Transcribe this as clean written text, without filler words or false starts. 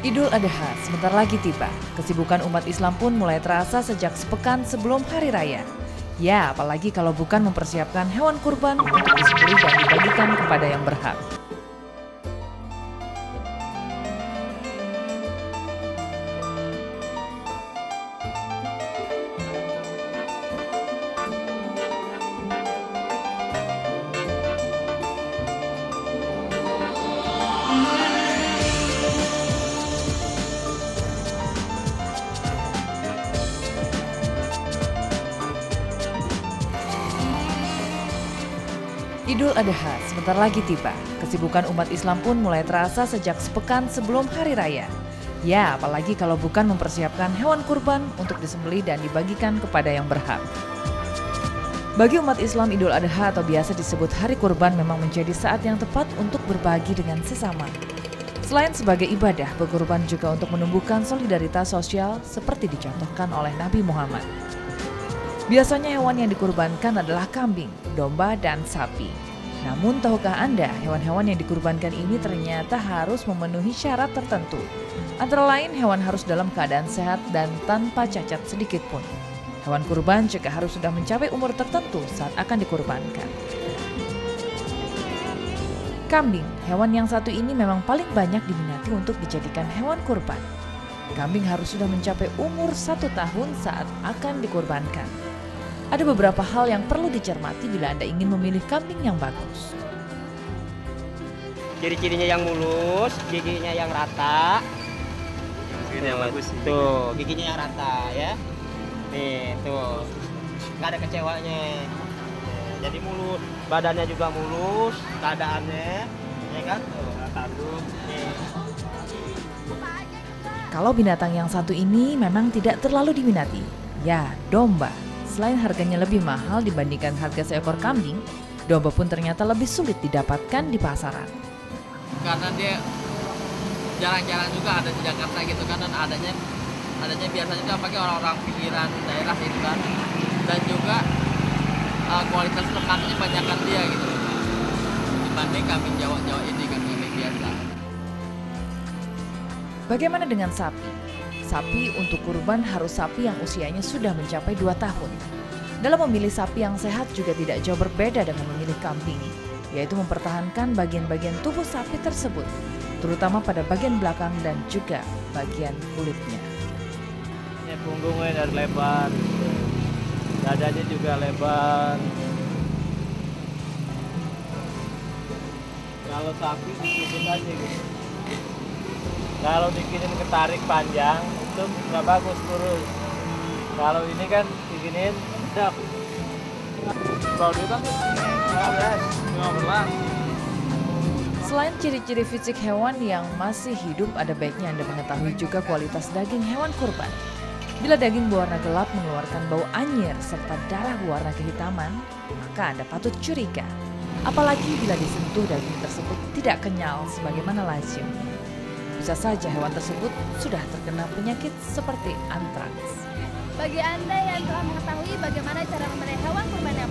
Idul Adha sebentar lagi tiba. Kesibukan umat Islam pun mulai terasa sejak sepekan sebelum Hari Raya. Ya, apalagi kalau bukan mempersiapkan hewan kurban untuk disembelih dan dibagikan kepada yang berhak. Idul Adha sebentar lagi tiba. Kesibukan umat Islam pun mulai terasa sejak sepekan sebelum Hari Raya. Ya, apalagi kalau bukan mempersiapkan hewan kurban untuk disembelih dan dibagikan kepada yang berhak. Bagi umat Islam, Idul Adha atau biasa disebut Hari Kurban memang menjadi saat yang tepat untuk berbagi dengan sesama. Selain sebagai ibadah, berkurban juga untuk menumbuhkan solidaritas sosial seperti dicontohkan oleh Nabi Muhammad. Biasanya hewan yang dikurbankan adalah kambing, domba, dan sapi. Namun tahukah Anda, hewan-hewan yang dikurbankan ini ternyata harus memenuhi syarat tertentu. Antara lain, hewan harus dalam keadaan sehat dan tanpa cacat sedikit pun. Hewan kurban juga harus sudah mencapai umur tertentu saat akan dikurbankan. Kambing, hewan yang satu ini memang paling banyak diminati untuk dijadikan hewan kurban. Kambing harus sudah mencapai umur 1 tahun saat akan dikurbankan. Ada beberapa hal yang perlu dicermati bila Anda ingin memilih kambing yang bagus. Ciri-cirinya yang mulus, giginya yang rata. Giginya yang bagus. Tuh, giginya yang rata ya. Nih, tuh. Nggak ada kecewanya. Jadi mulus, badannya juga mulus, keadaannya, ya kan? Tuh, tanduk. Nih. Kalau binatang yang satu ini memang tidak terlalu diminati, ya domba. Selain harganya lebih mahal dibandingkan harga seekor kambing, domba pun ternyata lebih sulit didapatkan di pasaran. Karena dia jarang-jarang juga ada di Jakarta gitu kan, dan adanya biasanya juga pakai orang-orang pinggiran daerah gitu kan, dan juga kualitas lekannya banyakkan dia gitu dibanding kambing Jawa ini kan, kambing biasa. Bagaimana dengan sapi? Sapi untuk kurban harus sapi yang usianya sudah mencapai 2 tahun. Dalam memilih sapi yang sehat juga tidak jauh berbeda dengan memilih kambing, yaitu mempertahankan bagian-bagian tubuh sapi tersebut, terutama pada bagian belakang dan juga bagian kulitnya. Ini punggungnya dari lebar, dadanya juga lebar. Kalau sapi sedikit aja gitu. Kalau bikin ketarik panjang itu nggak bagus kurus. Kalau ini kan bikinin sedap. Kalau dia kan 15. Selain ciri-ciri fisik hewan yang masih hidup, ada baiknya Anda mengetahui juga kualitas daging hewan kurban. Bila daging berwarna gelap mengeluarkan bau anyir serta darah berwarna kehitaman, maka Anda patut curiga. Apalagi bila disentuh daging tersebut tidak kenyal sebagaimana lazimnya. Bisa saja hewan tersebut sudah terkena penyakit seperti antraks. Bagi Anda yang telah mengetahui bagaimana cara memilih hewan kurban yang